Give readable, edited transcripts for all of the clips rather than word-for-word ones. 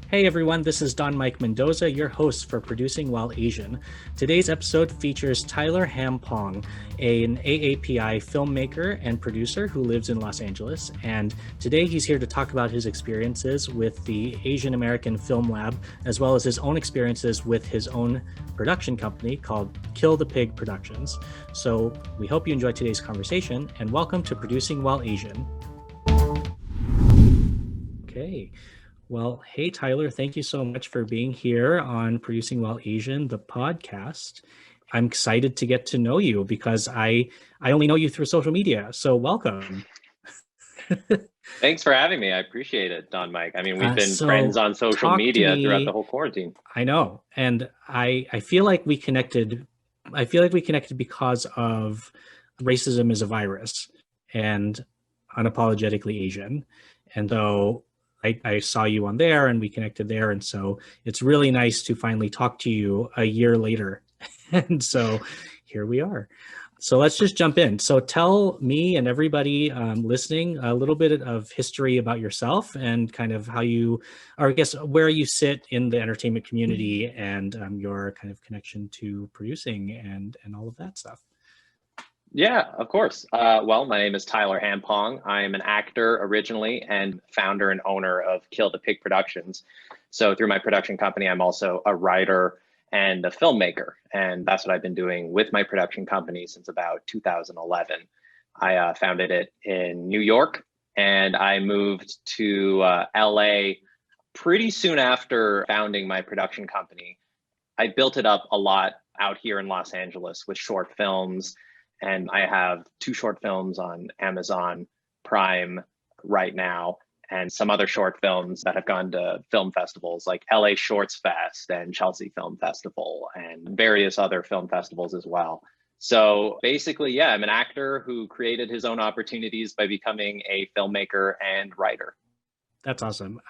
Hey everyone, this is Don Mike Mendoza, your host for Producing While Asian. Today's episode features Tyler Pong, an AAPI filmmaker and producer who lives in Los Angeles. And today he's here to talk about his experiences with the Asian American Film Lab, as well as his own experiences with his own production company called Kill the Pig Productions. So we hope you enjoy today's conversation, and welcome to Producing While Asian. Okay. Well, hey, Tyler, thank you so much for being here on Producing While Asian, the podcast. I'm excited to get to know you because I only know you through social media. So welcome. Thanks for having me. I appreciate it, Don Mike. I mean, we've been friends So on social talk to media throughout the me. whole quarantine. I know. And I feel like we connected. I feel like we connected because of racism is a virus and unapologetically Asian. And so I saw you on there and we connected there. And so it's really nice to finally talk to you a year later. And so here we are. So let's just jump in. So tell me and everybody listening a little bit of history about yourself and kind of how you, or I guess where you sit in the entertainment community and your kind of connection to producing and all of that stuff. Yeah, of course. Well, my name is Tyler Pong. I am an actor originally and founder and owner of Kill the Pig Productions. So through my production company, I'm also a writer and a filmmaker. And that's what I've been doing with my production company since about 2011. I founded it in New York and I moved to LA pretty soon after founding my production company. I built it up a lot out here in Los Angeles with short films, and I have 2 short films on Amazon Prime right now, and some other short films that have gone to film festivals like LA Shorts Fest and Chelsea Film Festival and various other film festivals as well. So basically, yeah, I'm an actor who created his own opportunities by becoming a filmmaker and writer. That's awesome.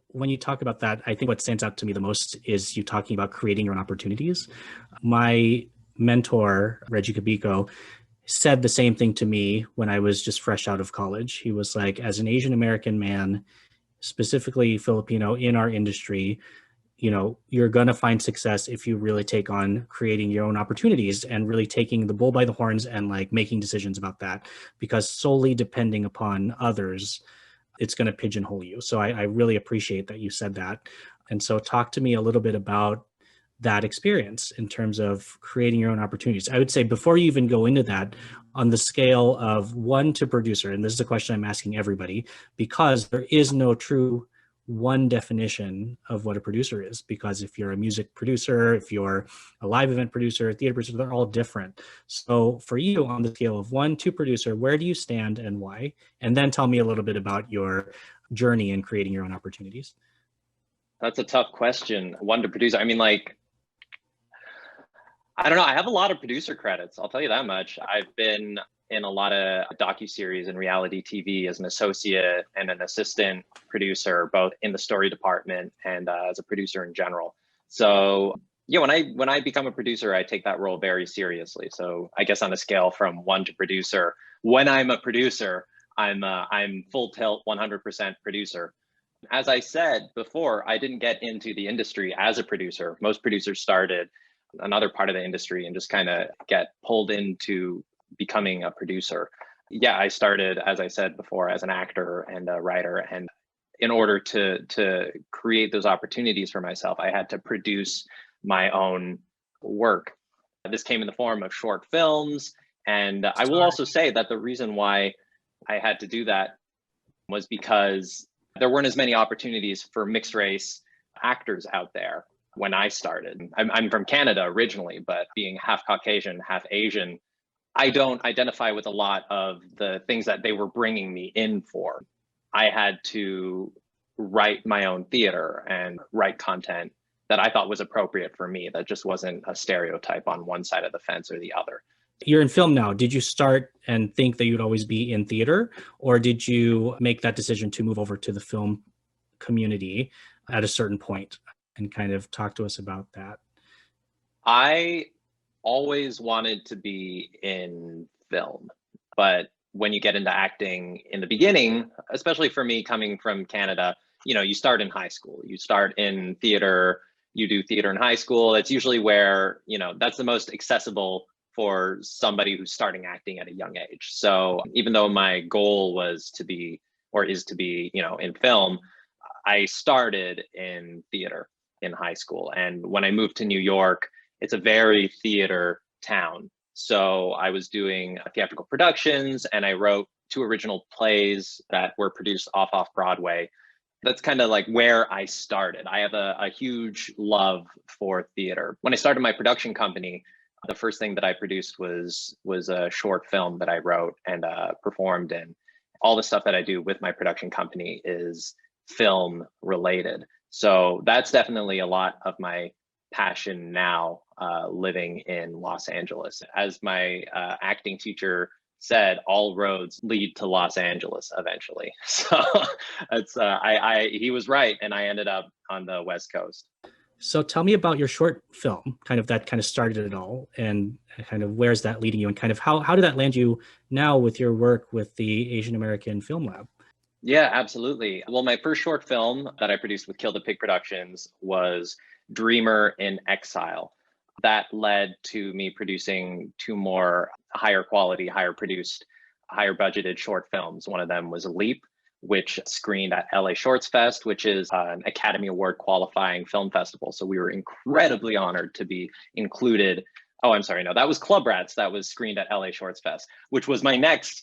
When you talk about that, I think what stands out to me the most is you talking about creating your own opportunities. My mentor, Reggie Cabico, said the same thing to me when I was just fresh out of college. He was like, as an Asian American man, specifically Filipino in our industry, you're going to find success if you really take on creating your own opportunities and really taking the bull by the horns and like making decisions about that, because solely depending upon others, it's going to pigeonhole you. So I really appreciate that you said that. And so talk to me a little bit about that experience in terms of creating your own opportunities. I would say before you even go into that, on the scale of 1 to producer, and this is a question I'm asking everybody, because there is no true one definition of what a producer is, because if you're a music producer, if you're a live event producer, a theater producer, they're all different. So for you, on the scale of 1 to producer, where do you stand and why? And then tell me a little bit about your journey in creating your own opportunities. That's a tough question. 1 to producer. I mean, like, I don't know. I have a lot of producer credits. I'll tell you that much. I've been in a lot of docuseries and reality TV as an associate and an assistant producer, both in the story department and as a producer in general. So yeah, when I become a producer, I take that role very seriously. So I guess on a scale from 1 to producer, when I'm a producer, I'm full tilt 100% producer. As I said before, I didn't get into the industry as a producer. Most producers started another part of the industry and just kind of get pulled into becoming a producer. Yeah, I started, as I said before, as an actor and a writer. And in order to create those opportunities for myself, I had to produce my own work. This came in the form of short films. And I will also say that the reason why I had to do that was because there weren't as many opportunities for mixed race actors out there when I started. I'm from Canada originally, but being half Caucasian, half Asian, I don't identify with a lot of the things that they were bringing me in for. I had to write my own theater and write content that I thought was appropriate for me, that just wasn't a stereotype on one side of the fence or the other. You're in film now. Did you start and think that you'd always be in theater, or did you make that decision to move over to the film community at a certain point? And kind of talk to us about that. I always wanted to be in film, but when you get into acting in the beginning, especially for me coming from Canada, you start in high school, you start in theater, you do theater in high school. It's usually where, that's the most accessible for somebody who's starting acting at a young age. So even though my goal was to be, or is to be, in film, I started in theater in high school. And when I moved to New York, it's a very theater town. So I was doing theatrical productions, and I wrote 2 original plays that were produced off Broadway. That's kind of like where I started. I have a huge love for theater. When I started my production company, the first thing that I produced was a short film that I wrote and performed in. All the stuff that I do with my production company is film related. So that's definitely a lot of my passion now, living in Los Angeles. As my acting teacher said, all roads lead to Los Angeles eventually. So it's he was right, and I ended up on the West Coast. So tell me about your short film, that kind of started it all, and kind of where's that leading you, and kind of how did that land you now with your work with the Asian American Film Lab? Yeah, absolutely. Well, my first short film that I produced with Kill the Pig Productions was Dreamer in Exile. That led to me producing 2 more higher quality, higher produced, higher budgeted short films. One of them was Leap, which screened at LA Shorts Fest, which is an Academy Award qualifying film festival. So we were incredibly honored to be included. Oh, I'm sorry. No, that was Club Rats. That was screened at LA Shorts Fest, which was my next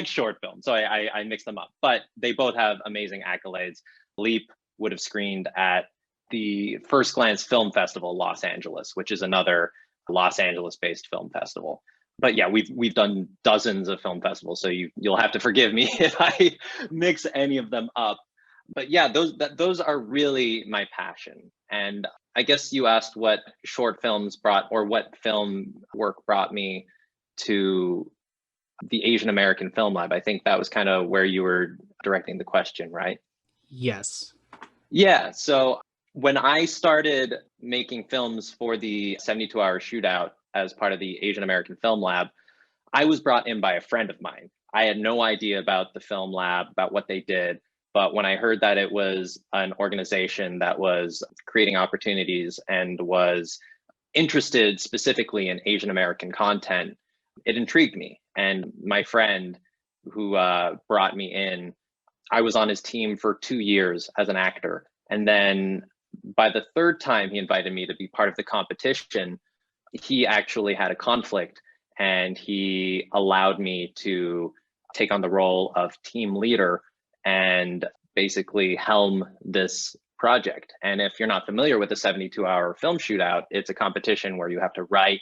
short film. So I mixed them up, but they both have amazing accolades. Leap would have screened at the First Glance Film Festival, Los Angeles, which is another Los Angeles-based film festival. But yeah, we've done dozens of film festivals, so you'll have to forgive me if I mix any of them up. But yeah, those are really my passion. And I guess you asked what short films brought, or what film work brought me to the Asian American Film Lab. I think that was kind of where you were directing the question, right? Yes. Yeah. So when I started making films for the 72-hour shootout as part of the Asian American Film Lab, I was brought in by a friend of mine. I had no idea about the film lab, about what they did. But when I heard that it was an organization that was creating opportunities and was interested specifically in Asian American content, it intrigued me. And my friend who brought me in, I was on his team for 2 years as an actor. And then by the 3rd time he invited me to be part of the competition, he actually had a conflict, and he allowed me to take on the role of team leader and basically helm this project. And if you're not familiar with the 72-hour film shootout, it's a competition where you have to write,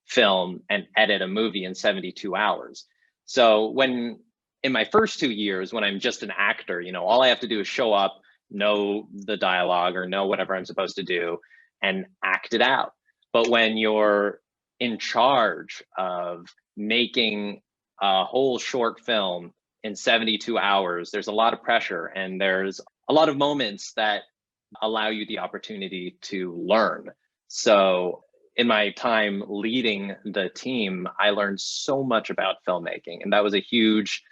film, and edit a movie in 72 hours. So when in my first 2 years, when I'm just an actor, all I have to do is show up, know the dialogue or know whatever I'm supposed to do, and act it out. But when you're in charge of making a whole short film in 72 hours, there's a lot of pressure, and there's a lot of moments that allow you the opportunity to learn. So in my time leading the team, I learned so much about filmmaking, and that was a huge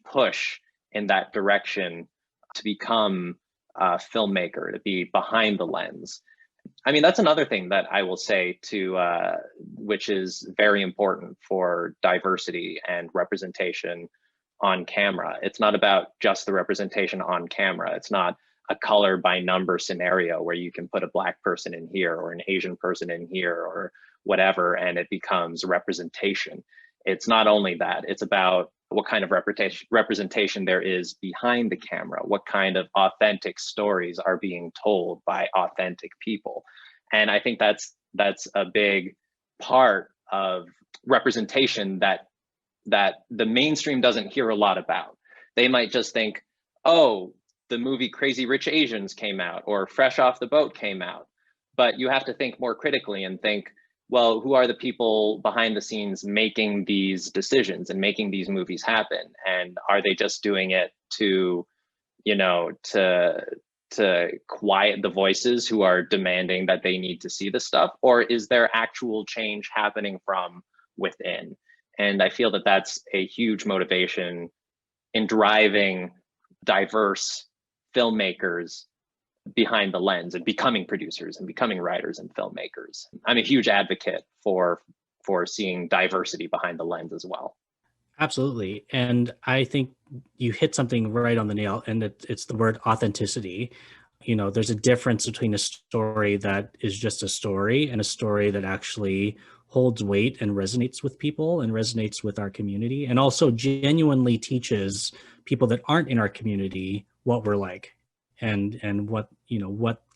push in that direction to become a filmmaker, to be behind the lens. I mean, that's another thing that I will say to, which is very important for diversity and representation on camera. It's not about just the representation on camera. It's not a color by number scenario where you can put a Black person in here or an Asian person in here or whatever, and it becomes representation. It's not only that, it's about what kind of representation there is behind the camera, what kind of authentic stories are being told by authentic people. And I think that's a big part of representation that the mainstream doesn't hear a lot about. They might just think, oh, the movie Crazy Rich Asians came out, or Fresh Off the Boat came out. But you have to think more critically and think, well, who are the people behind the scenes making these decisions and making these movies happen? And are they just doing it to quiet the voices who are demanding that they need to see the stuff? Or is there actual change happening from within? And I feel that that's a huge motivation in driving diverse filmmakers behind the lens and becoming producers and becoming writers and filmmakers. I'm a huge advocate for seeing diversity behind the lens as well. Absolutely. And I think you hit something right on the nail, and it's the word authenticity. There's a difference between a story that is just a story and a story that actually holds weight and resonates with people and resonates with our community, and also genuinely teaches people that aren't in our community what we're like, and what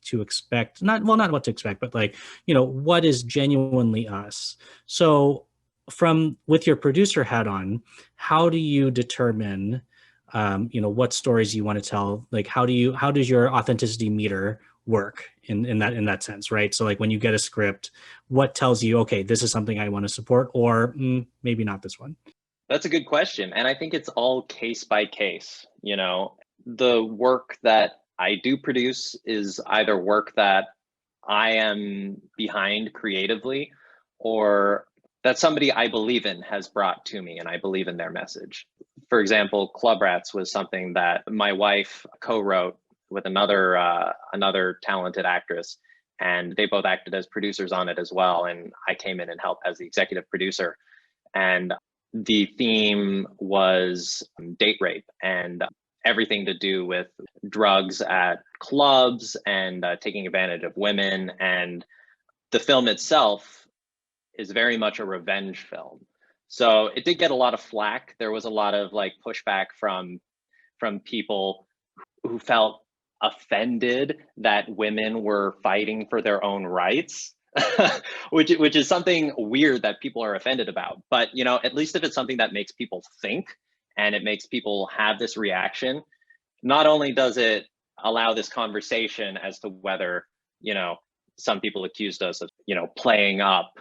to expect. Not what to expect, but what is genuinely us. So with your producer hat on, how do you determine what stories you want to tell? Like, how does your authenticity meter work in that sense, right? So like when you get a script, what tells you, okay, this is something I want to support, or maybe not this one? That's a good question. And I think it's all case by case. The work that I do produce is either work that I am behind creatively, or that somebody I believe in has brought to me and I believe in their message. For example, Club Rats was something that my wife co-wrote with another talented actress, and they both acted as producers on it as well. And I came in and helped as the executive producer. And the theme was date rape and everything to do with drugs at clubs and taking advantage of women. And the film itself is very much a revenge film. So it did get a lot of flack. There was a lot of pushback from people who felt offended that women were fighting for their own rights, which is something weird that people are offended about. But at least if it's something that makes people think and it makes people have this reaction, not only does it allow this conversation as to whether some people accused us of playing up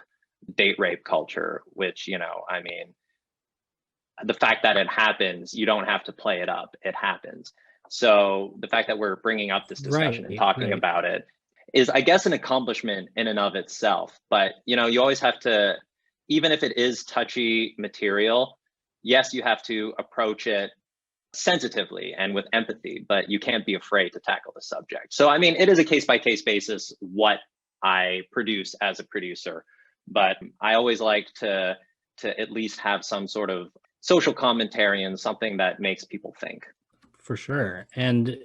date rape culture, which I mean, the fact that it happens, you don't have to play it up, it happens. So the fact that we're bringing up this discussion and talking about it is, I guess, an accomplishment in and of itself. But you always have to, even if it is touchy material, yes, you have to approach it sensitively and with empathy, but you can't be afraid to tackle the subject. So I mean, it is a case-by-case basis what I produce as a producer, but I always like to at least have some sort of social commentary and something that makes people think. For sure. And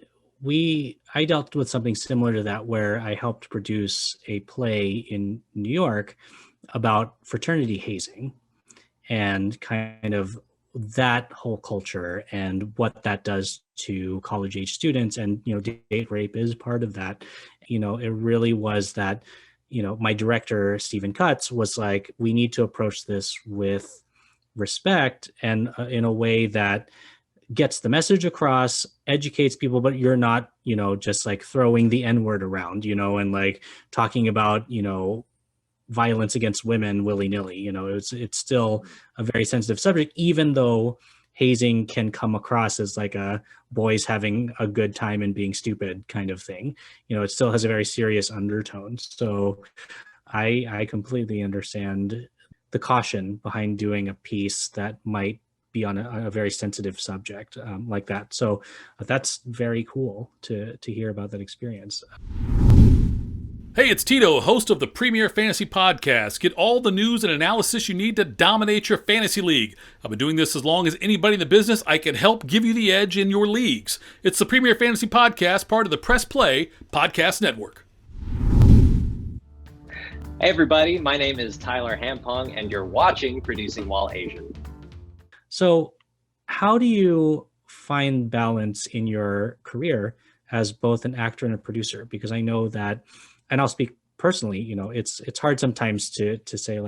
I dealt with something similar to that, where I helped produce a play in New York about fraternity hazing and kind of that whole culture and what that does to college age students. And date rape is part of that. It really was that my director, Stephen Cutts, was like, we need to approach this with respect and in a way that gets the message across, educates people, but you're not just throwing the N-word around and talking about violence against women willy-nilly. It's still a very sensitive subject, even though hazing can come across as a boys having a good time and being stupid kind of thing. It still has a very serious undertone. So I completely understand the caution behind doing a piece that might be on a very sensitive subject like that. So that's very cool to hear about that experience. Hey, it's Tito, host of the Premier Fantasy Podcast. Get all the news and analysis you need to dominate your fantasy league. I've been doing this as long as anybody in the business. I can help give you the edge in your leagues. It's the Premier Fantasy Podcast, part of the Press Play Podcast Network. Hey everybody, my name is Tyler Hampong, and you're watching Producing While Asian. So how do you find balance in your career as both an actor and a producer? Because I know that, and I'll speak personally, it's hard sometimes to say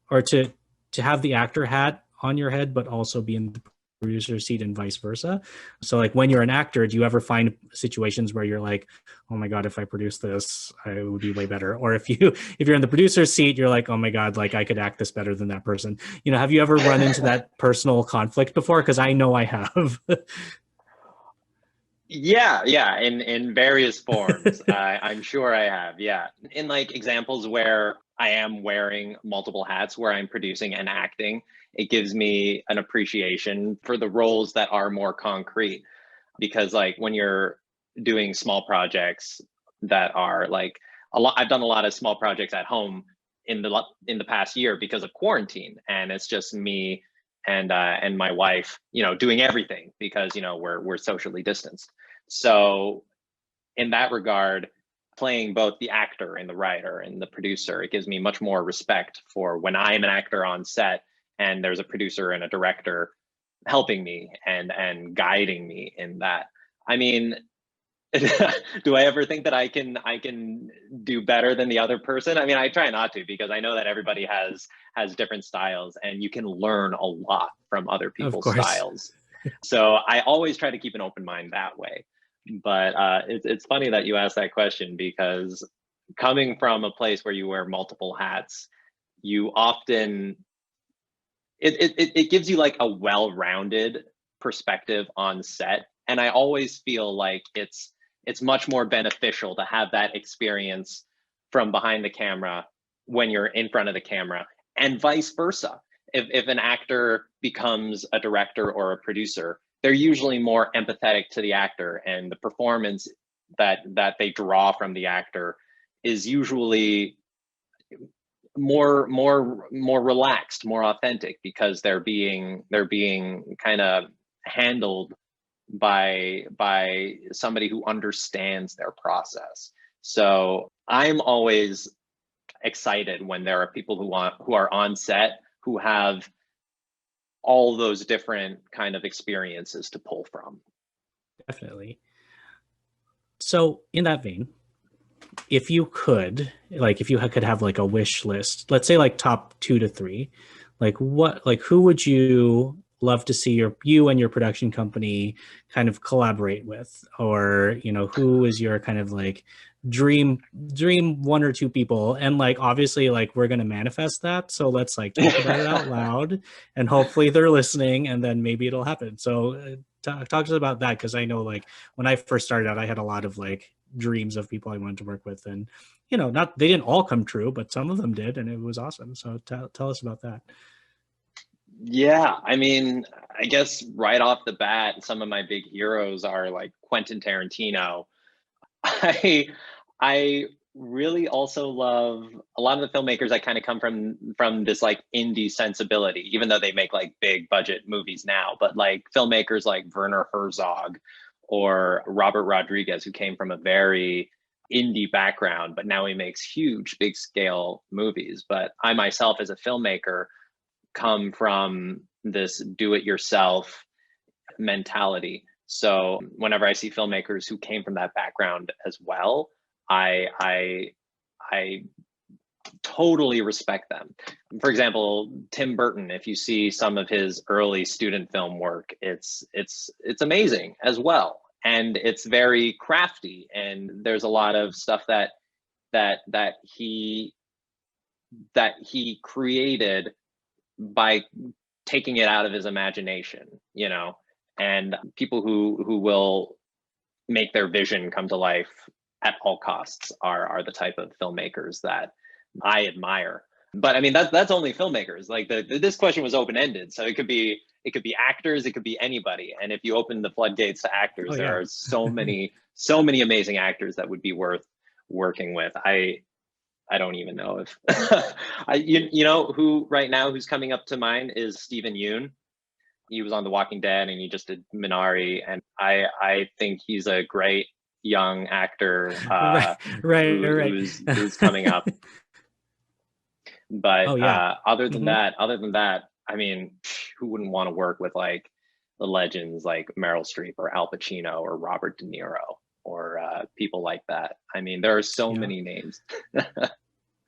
or to have the actor hat on your head, but also be in the producer seat and vice versa. So when you're an actor, do you ever find situations where you're like, oh my God, if I produce this, I would be way better? Or if you're in the producer's seat, you're like, oh my God, I could act this better than that person. Have you ever run into that personal conflict before? Because I know I have. Yeah, in various forms. I'm sure I have, yeah. In examples where I am wearing multiple hats, where I'm producing and acting, it gives me an appreciation for the roles that are more concrete. Because when you're doing small projects that are like a lot. I've done a lot of small projects at home in the past year because of quarantine, and it's just me and my wife, doing everything because we're socially distanced. So in that regard, playing both the actor and the writer and the producer, it gives me much more respect for when I'm an actor on set and there's a producer and a director helping me and guiding me in that. I mean, do I ever think that I can do better than the other person? I mean, I try not to, because I know that everybody has different styles, and you can learn a lot from other people's styles. So I always try to keep an open mind that way. But it's funny that you asked that question, because coming from a place where you wear multiple hats, you often it gives you like a well-rounded perspective on set. And I always feel like it's much more beneficial to have that experience from behind the camera when you're in front of the camera, and vice versa. If an actor becomes a director or a producer, they're usually more empathetic to the actor, and the performance that they draw from the actor is usually more relaxed, more authentic, because they're being kind of handled by somebody who understands their process. So I'm always excited when there are people who are on set who have all those different kind of experiences to pull from. Definitely. So in that vein, if you could have like a wish list, let's say like top 2 to 3, who would you love to see you and your production company kind of collaborate with? Or, who is your kind of like dream 1 or 2 people? And like, obviously, like, we're going to manifest that. So let's like talk about it out loud, and hopefully they're listening, and then maybe it'll happen. So talk to us about that. Cause I know, like, when I first started out, I had a lot of like dreams of people I wanted to work with, and, they didn't all come true, but some of them did. And it was awesome. So tell us about that. Yeah, I mean, I guess right off the bat, some of my big heroes are like Quentin Tarantino. I really also love a lot of the filmmakers that kind of come from this like indie sensibility, even though they make like big budget movies now. But like filmmakers like Werner Herzog or Robert Rodriguez, who came from a very indie background, but now he makes huge, big scale movies. But I myself, as a filmmaker, come from this do-it-yourself mentality. So whenever I see filmmakers who came from that background as well, I totally respect them. For example, Tim Burton, if you see some of his early student film work, it's amazing as well. And it's very crafty, and there's a lot of stuff that he created by taking it out of his imagination, and people who will make their vision come to life at all costs are the type of filmmakers that I admire. But I mean, that's only filmmakers. Like this question was open-ended, so it could be actors, it could be anybody. And if you open the floodgates to actors, there are so many amazing actors that would be worth working with. I don't even know if who right now who's coming up to mind is Stephen Yeun. He was on The Walking Dead, and he just did Minari, and I think he's a great young actor who's coming up. But other than that, I mean, who wouldn't want to work with like the legends like Meryl Streep or Al Pacino or Robert De Niro or people like that? I mean, there are so many names.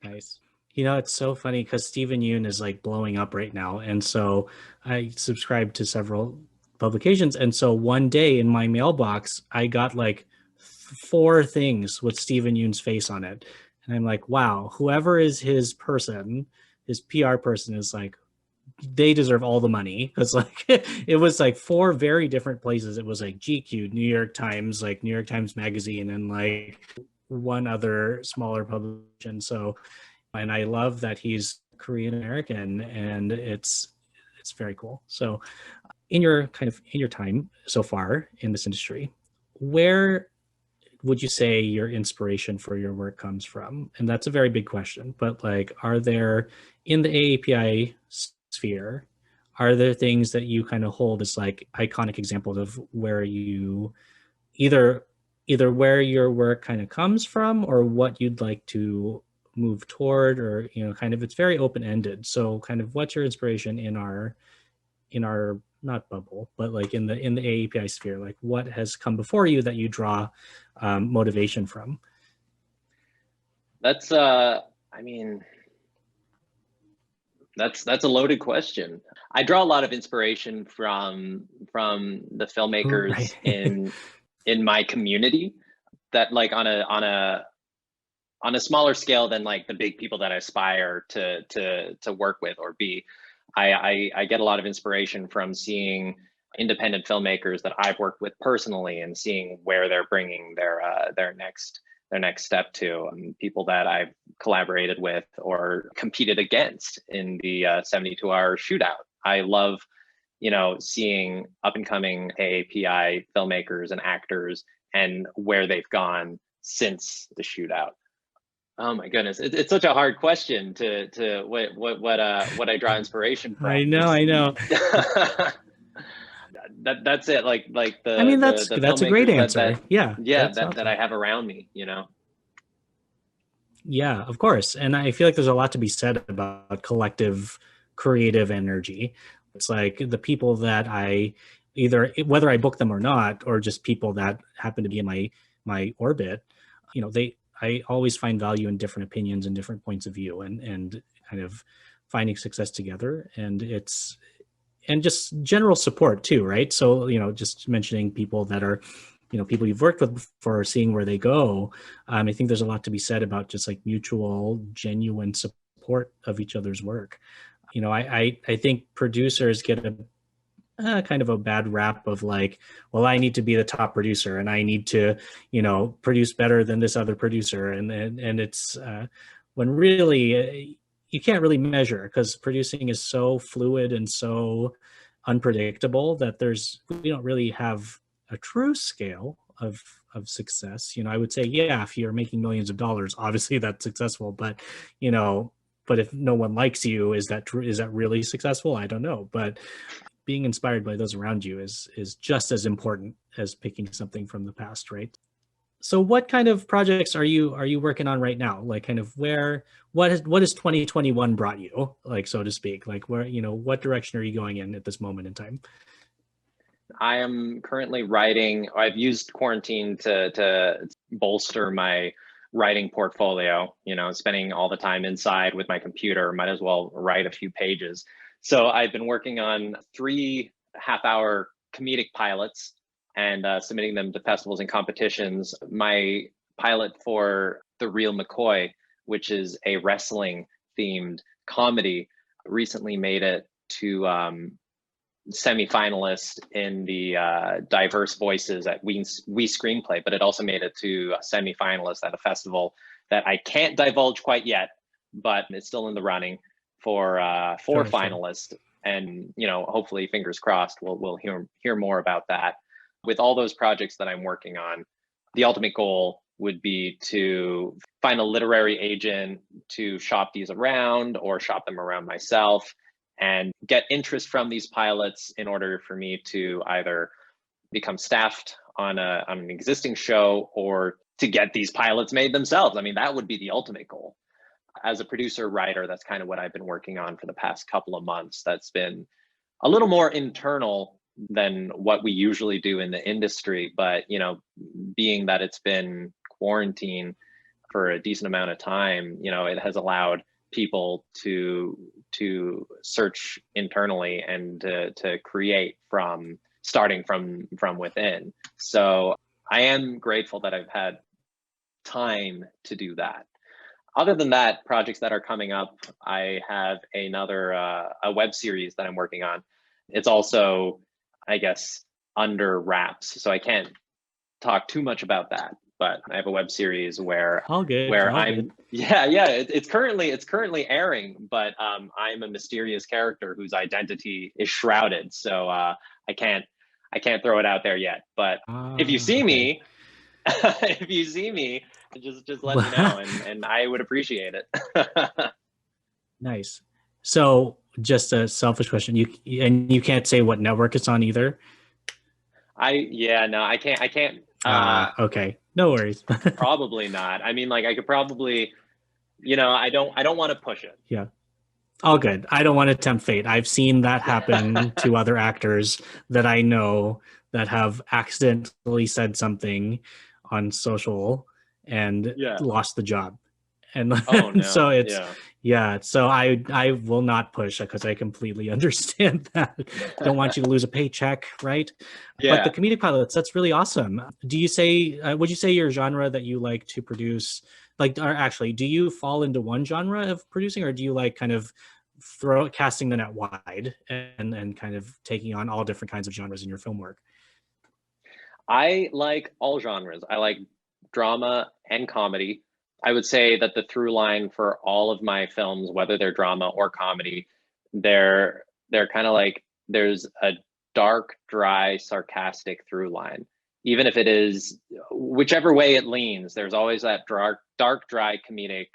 Nice. It's so funny because Stephen Yeun is like blowing up right now. And so I subscribe to several publications. And so one day in my mailbox, I got like 4 things with Stephen Yeun's face on it. And I'm like, wow, whoever is his person, his PR person, is like, they deserve all the money. Because like it was like 4 very different places. It was like GQ, New York Times, like New York Times Magazine, and like one other smaller publication. So, and I love that he's Korean American, and it's very cool. So in your time so far in this industry, where would you say your inspiration for your work comes from? And that's a very big question, but like, are there in the AAPI sphere, are there things that you kind of hold as like iconic examples of where you either where your work kind of comes from or what you'd like to move toward, or kind of, it's very open-ended. So kind of what's your inspiration in our not bubble, but like in the AAPI sphere, like what has come before you that you draw motivation from? That's I mean, that's a loaded question. I draw a lot of inspiration from the filmmakers Right. in my community, that like on a smaller scale than like the big people that I aspire to work with or be. I get a lot of inspiration from seeing independent filmmakers that I've worked with personally and seeing where they're bringing their next step to, people that I've collaborated with or competed against in the 72-hour shootout. I love, seeing up and coming AAPI filmmakers and actors and where they've gone since the shootout. Oh my goodness, it's such a hard question to what I draw inspiration from. I know. That's it. Like I mean, the that's a great filmmakers answer. Yeah, that's that awesome. I have around me. Yeah, of course. And I feel like there's a lot to be said about collective creative energy. It's like the people that I either, whether I book them or not, or just people that happen to be in my orbit, I always find value in different opinions and different points of view, and kind of finding success together. And just general support too, right? So, just mentioning people that are, people you've worked with before, seeing where they go. I think there's a lot to be said about just like mutual, genuine support of each other's work. I think producers get a kind of a bad rap of like, well, I need to be the top producer and I need to, produce better than this other producer. And it's when really you can't really measure, because producing is so fluid and so unpredictable that we don't really have a true scale of success. I would say, yeah, if you're making millions of dollars, obviously that's successful, but but if no one likes you, is that really successful? I don't know. But being inspired by those around you is just as important as picking something from the past, right? So what kind of projects are you working on right now? Like, kind of what has 2021 brought you, like, so to speak? Like, where, what direction are you going in at this moment in time? I am currently writing. I've used quarantine to bolster my writing portfolio. Spending all the time inside with my computer, might as well write a few pages. So I've been working on 3 half-hour comedic pilots and submitting them to festivals and competitions. My pilot for The Real McCoy, which is a wrestling themed comedy, recently made it to semi-finalist in the diverse voices at We Screenplay, but it also made it to a semi-finalist at a festival that I can't divulge quite yet, but it's still in the running for finalists. And hopefully, fingers crossed, we'll hear more about that. With all those projects that I'm working on, the ultimate goal would be to find a literary agent to shop these around or shop them around myself, and get interest from these pilots in order for me to either become staffed on an existing show or to get these pilots made themselves. I mean, that would be the ultimate goal. As a producer writer, that's kind of what I've been working on for the past couple of months. That's been a little more internal than what we usually do in the industry. But, being that it's been quarantine for a decent amount of time, it has allowed people to search internally and to create starting from within. So I am grateful that I've had time to do that. Other than that, projects that are coming up, I have another a web series that I'm working on. It's also, I guess, under wraps, so I can't talk too much about that. But I have a web series where it's currently airing, but I'm a mysterious character whose identity is shrouded. So I can't throw it out there yet. But if you see me, if you see me, just let me know, and I would appreciate it. Nice. So just a selfish question. You can't say what network it's on either. No, I can't. Okay. No worries. Probably not. I mean, like I could probably, I don't want to push it. Yeah. All good. I don't want to tempt fate. I've seen that happen to other actors that I know that have accidentally said something on social and Yeah. lost the job. And Oh no. so so I will not push because I completely understand that. Don't want you to lose a paycheck, right? Yeah. But the comedic pilots, that's really awesome. Do you say would you say your genre that you like to produce, like, or actually, do you fall into one genre of producing, or do you like kind of casting the net wide and kind of taking on all different kinds of genres in your film work? I like all genres. I like drama and comedy. I would say that the through line for all of my films, whether they're drama or comedy, they're kind of like there's a dark, dry, sarcastic through line. Even if it is whichever way it leans, there's always that dark, dry comedic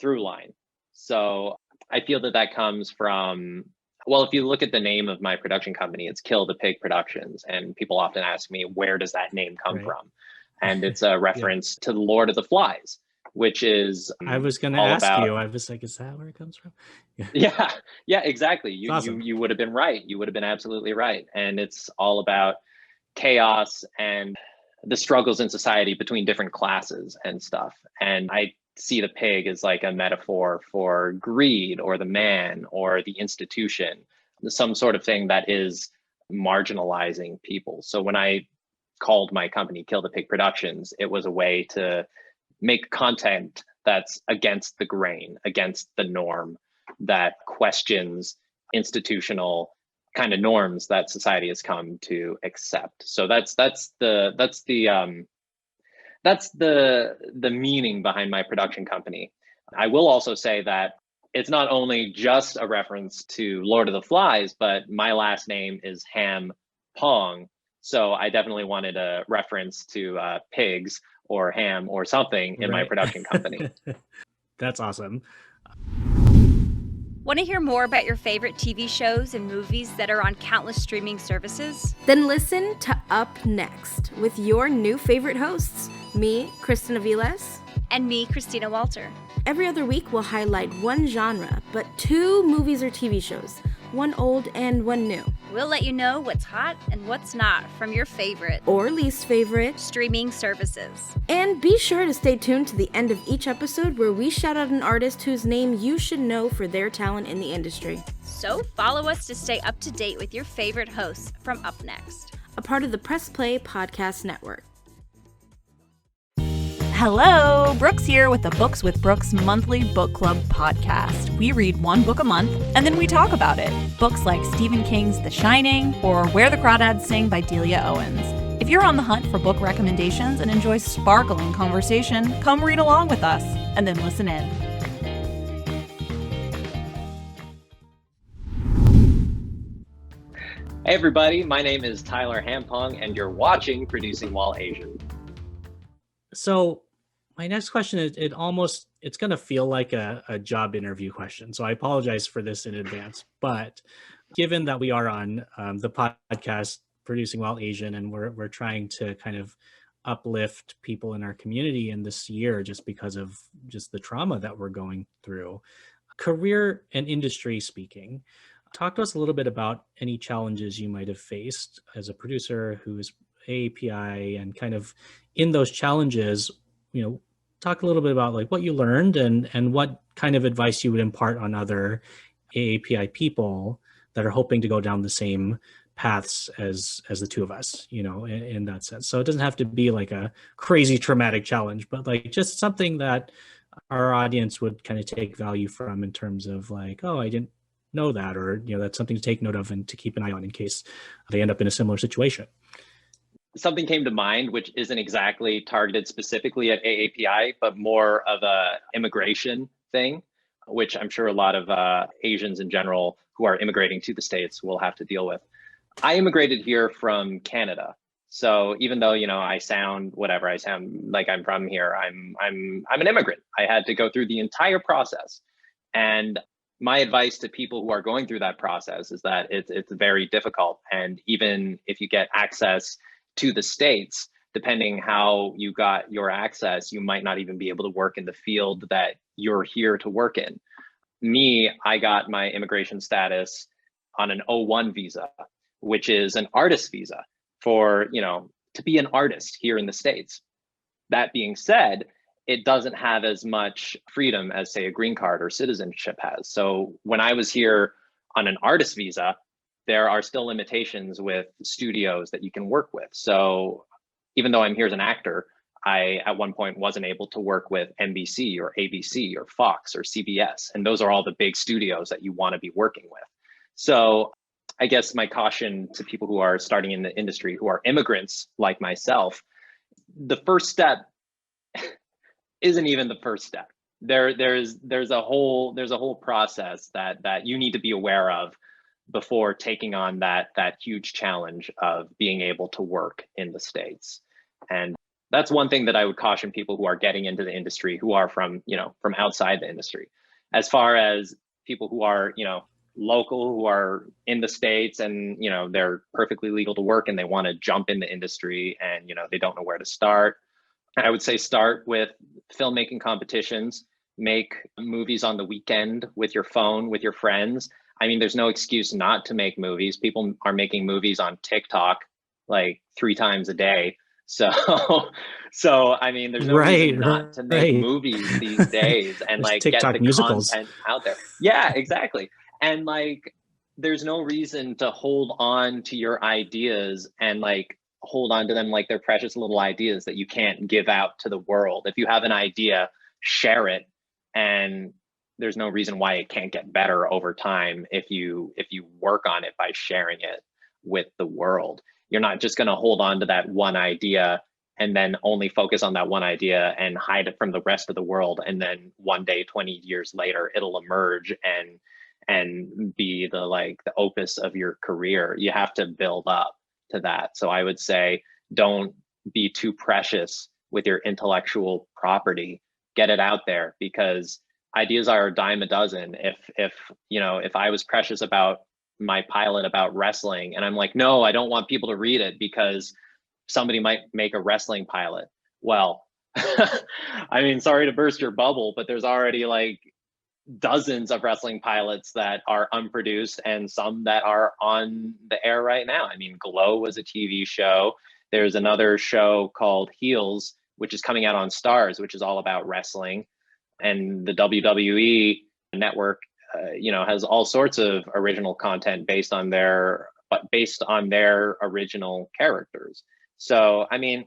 through line. So I feel that comes from, well, if you look at the name of my production company, it's Kill the Pig Productions. And people often ask me, where does that name come from? And it's a reference to the Lord of the Flies, which is I was going to ask you. I was like, is that where it comes from? Yeah, exactly. Awesome. You would have been right. You would have been absolutely right. And it's all about chaos and the struggles in society between different classes and stuff. And I see the pig as like a metaphor for greed or the man or the institution, some sort of thing that is marginalizing people. So when I called my company Kill the Pig Productions, it was a way to make content that's against the grain, against the norm, that questions institutional kind of norms that society has come to accept. So that's the meaning behind my production company. I will also say that it's not only just a reference to Lord of the Flies, but my last name is Pong. So I definitely wanted a reference to pigs or ham or something in my production company. That's awesome. Want to hear more about your favorite TV shows and movies that are on countless streaming services? Then listen to Up Next with your new favorite hosts, me, Kristen Aviles, and me, Christina Walter. Every other week we'll highlight one genre, but 2 movies or TV shows, one old and one new. We'll let you know what's hot and what's not from your favorite or least favorite streaming services. And be sure to stay tuned to the end of each episode where we shout out an artist whose name you should know for their talent in the industry. So follow us to stay up to date with your favorite hosts from Up Next, a part of the Press Play Podcast Network. Hello, Brooks here with the Books with Brooks monthly book club podcast. We read one book a month and then we talk about it. Books like Stephen King's The Shining or Where the Crawdads Sing by Delia Owens. If you're on the hunt for book recommendations and enjoy sparkling conversation, come read along with us and then listen in. Hey everybody, my name is Tyler Hampong and you're watching Producing While Asian. So my next question is, it's going to feel like a job interview question. So I apologize for this in advance. But given that we are on the podcast Producing While Asian, and we're trying to kind of uplift people in our community in this year just because of just the trauma that we're going through, career and industry speaking, talk to us a little bit about any challenges you might have faced as a producer who's AAPI, and kind of in those challenges, talk a little bit about like what you learned and what kind of advice you would impart on other AAPI people that are hoping to go down the same paths as the two of us, in that sense. So it doesn't have to be like a crazy traumatic challenge, but like just something that our audience would kind of take value from in terms of like, oh, I didn't know that, or, that's something to take note of and to keep an eye on in case they end up in a similar situation. Something came to mind, which isn't exactly targeted specifically at AAPI, but more of a immigration thing, which I'm sure a lot of Asians in general who are immigrating to the States will have to deal with. I immigrated here from Canada. So even though, I sound whatever, I sound like I'm from here, I'm an immigrant. I had to go through the entire process. And my advice to people who are going through that process is that it's very difficult. And even if you get access to the States, depending how you got your access, you might not even be able to work in the field that you're here to work in. Me, I got my immigration status on an O1 visa, which is an artist visa for, to be an artist here in the States. That being said, it doesn't have as much freedom as, say, a green card or citizenship has. So when I was here on an artist visa, there are still limitations with studios that you can work with. So even though I'm here as an actor, I at one point wasn't able to work with NBC or ABC or Fox or CBS. And those are all the big studios that you want to be working with. So I guess my caution to people who are starting in the industry, who are immigrants like myself, the first step isn't even the first step. There's a whole process that you need to be aware of before taking on that huge challenge of being able to work in the States. And that's one thing that I would caution people who are getting into the industry, who are from outside the industry. As far as people who are, local, who are in the States and, they're perfectly legal to work and they want to jump in the industry and, they don't know where to start. I would say start with filmmaking competitions, make movies on the weekend with your phone, with your friends. I mean, there's no excuse not to make movies. People are making movies on TikTok like 3 times a day. So I mean, there's no reason not to make movies these days and like TikTok get the musicals. content out there. Yeah, exactly. And like, there's no reason to hold on to your ideas and like hold on to them like they're precious little ideas that you can't give out to the world. If you have an idea, share it, and there's no reason why it can't get better over time if you work on it by sharing it with the world. You're not just going to hold on to that one idea and then only focus on that one idea and hide it from the rest of the world, and then one day 20 years later it'll emerge and be the opus of your career. You have to build up to that. So I would say don't be too precious with your intellectual property. Get it out there, because ideas are a dime a dozen. If I was precious about my pilot about wrestling and I'm like, no, I don't want people to read it because somebody might make a wrestling pilot. Well, I mean, sorry to burst your bubble, but there's already like dozens of wrestling pilots that are unproduced and some that are on the air right now. I mean, Glow was a TV show. There's another show called Heels, which is coming out on Stars, which is all about wrestling. And the WWE network, has all sorts of original content based on their original characters. So, I mean,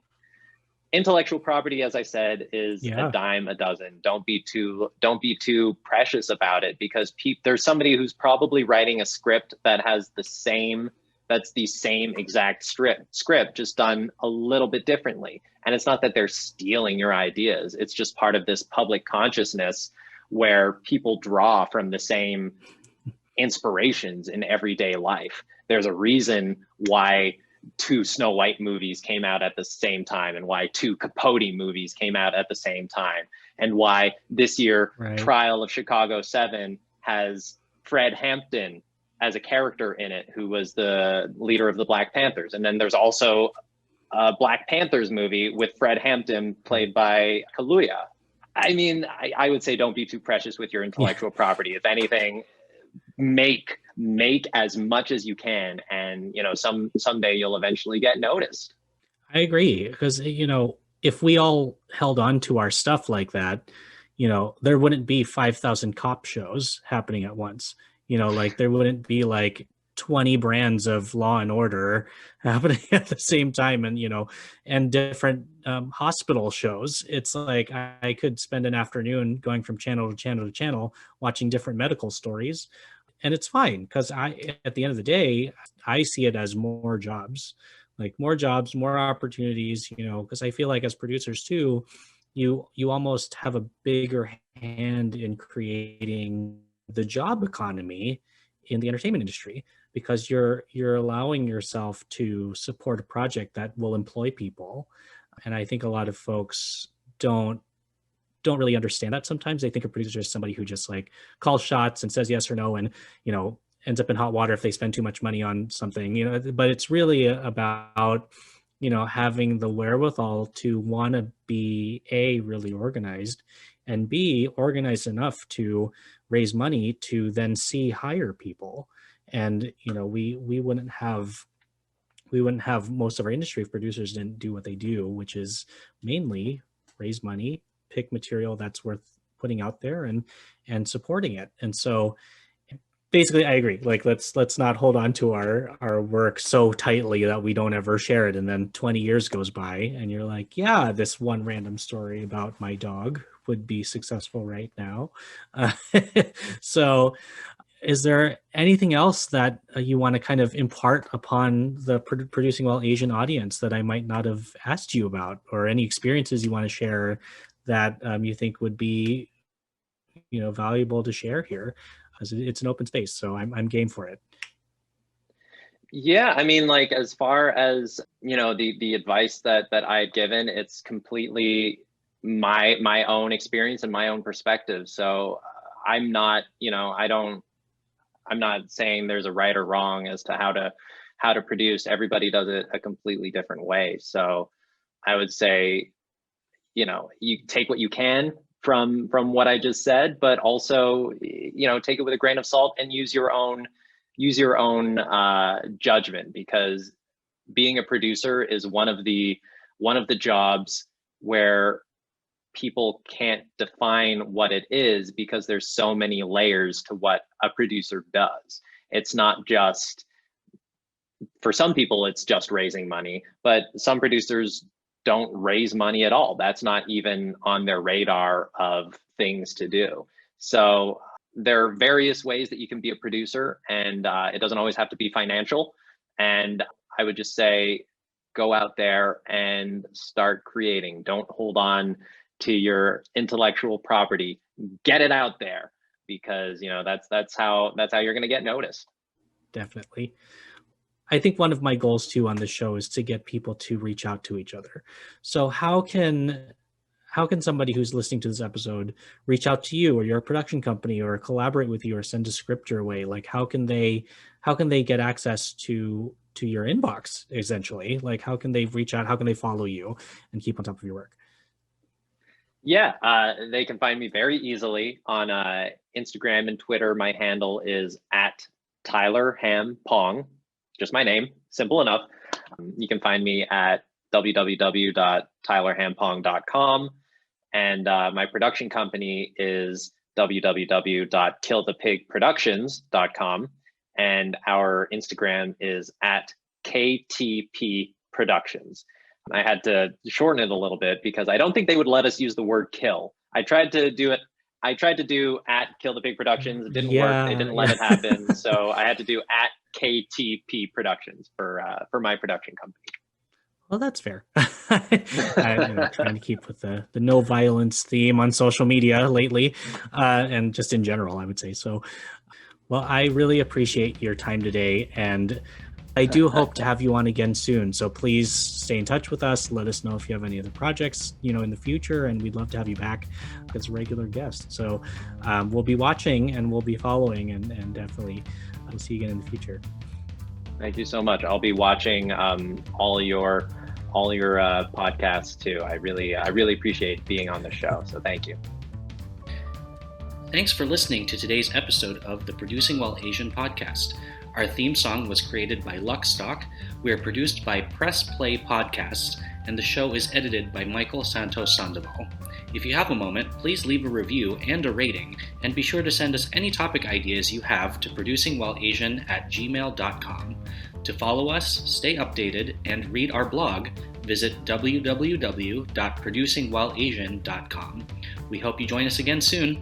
intellectual property, as I said, is a dime a dozen. Don't be too precious about it, because there's somebody who's probably writing a script that's the same exact script, just done a little bit differently. And it's not that they're stealing your ideas. It's just part of this public consciousness where people draw from the same inspirations in everyday life. There's a reason why 2 Snow White movies came out at the same time, and why 2 Capote movies came out at the same time, and why this year Trial of Chicago 7 has Fred Hampton as a character in it, who was the leader of the Black Panthers. And then there's also a Black Panthers movie with Fred Hampton played by Kaluuya. I mean, I would say don't be too precious with your intellectual property. If anything, make as much as you can, and someday you'll eventually get noticed. I agree, because if we all held on to our stuff like that, there wouldn't be 5,000 cop shows happening at once. There wouldn't be like 20 brands of Law and Order happening at the same time, and different hospital shows. It's like I could spend an afternoon going from channel to channel to channel watching different medical stories. And it's fine, because at the end of the day, I see it as more jobs, more opportunities, because I feel like as producers too, you almost have a bigger hand in creating the job economy in the entertainment industry, because you're allowing yourself to support a project that will employ people. And I think a lot of folks don't really understand that. Sometimes they think a producer is somebody who just like calls shots and says yes or no, and ends up in hot water if they spend too much money on something, but it's really about having the wherewithal to want to be A, really organized, and B, organized enough to raise money to then C, hire people. And we wouldn't have most of our industry if producers didn't do what they do, which is mainly raise money, pick material that's worth putting out there, and supporting it. And so basically, I agree. Like, let's not hold on to our work so tightly that we don't ever share it. And then 20 years goes by and you're like, yeah, this one random story about my dog would be successful right now. So is there anything else that you want to kind of impart upon the Producing Well Asian audience that I might not have asked you about, or any experiences you want to share that you think would be valuable to share here? It's an open space, so I'm game for it. Yeah, I mean, like, as far as the advice that I've given, it's completely my own experience and my own perspective. So I'm not I'm not saying there's a right or wrong as to how to produce. Everybody does it a completely different way. So I would say, you take what you can from what I just said, but also, take it with a grain of salt and use your own judgment, because being a producer is one of the jobs where people can't define what it is, because there's so many layers to what a producer does. It's not just, for some people, it's just raising money, but some producers don't raise money at all. That's not even on their radar of things to do. So there are various ways that you can be a producer, and it doesn't always have to be financial. And I would just say, go out there and start creating. Don't hold on to your intellectual property. Get it out there, because that's how you're going to get noticed. Definitely. I think one of my goals too on this show is to get people to reach out to each other. So how can somebody who's listening to this episode reach out to you or your production company, or collaborate with you, or send a script your way? Like, how can they get access to your inbox, essentially? Like, how can they reach out? How can they follow you and keep on top of your work? Yeah, they can find me very easily on Instagram and Twitter. My handle is @TylerHamPong. Just my name, simple enough. You can find me at www.tylerhampong.com. And my production company is www.killthepigproductions.com. And our Instagram is @KTP Productions. I had to shorten it a little bit because I don't think they would let us use the word kill. I tried to do @KillThePigProductions. It didn't work. They didn't let it happen. So I had to do @KTP Productions for my production company. Well, that's fair. I'm trying to keep with the no violence theme on social media lately, and just in general, I would say. So, well, I really appreciate your time today, and I do hope to have you on again soon. So please stay in touch with us. Let us know if you have any other projects, in the future, and we'd love to have you back as a regular guest. So we'll be watching and we'll be following, and definitely we'll see you again in the future. Thank you so much. I'll be watching all your podcasts too. I really appreciate being on the show. So thank you. Thanks for listening to today's episode of the Producing Well Asian podcast. Our theme song was created by Luckstock. We are produced by Press Play Podcasts, and the show is edited by Michael Santos Sandoval. If you have a moment, please leave a review and a rating, and be sure to send us any topic ideas you have to producingwellasian@gmail.com. To follow us, stay updated, and read our blog, visit www.producingwellasian.com. We hope you join us again soon.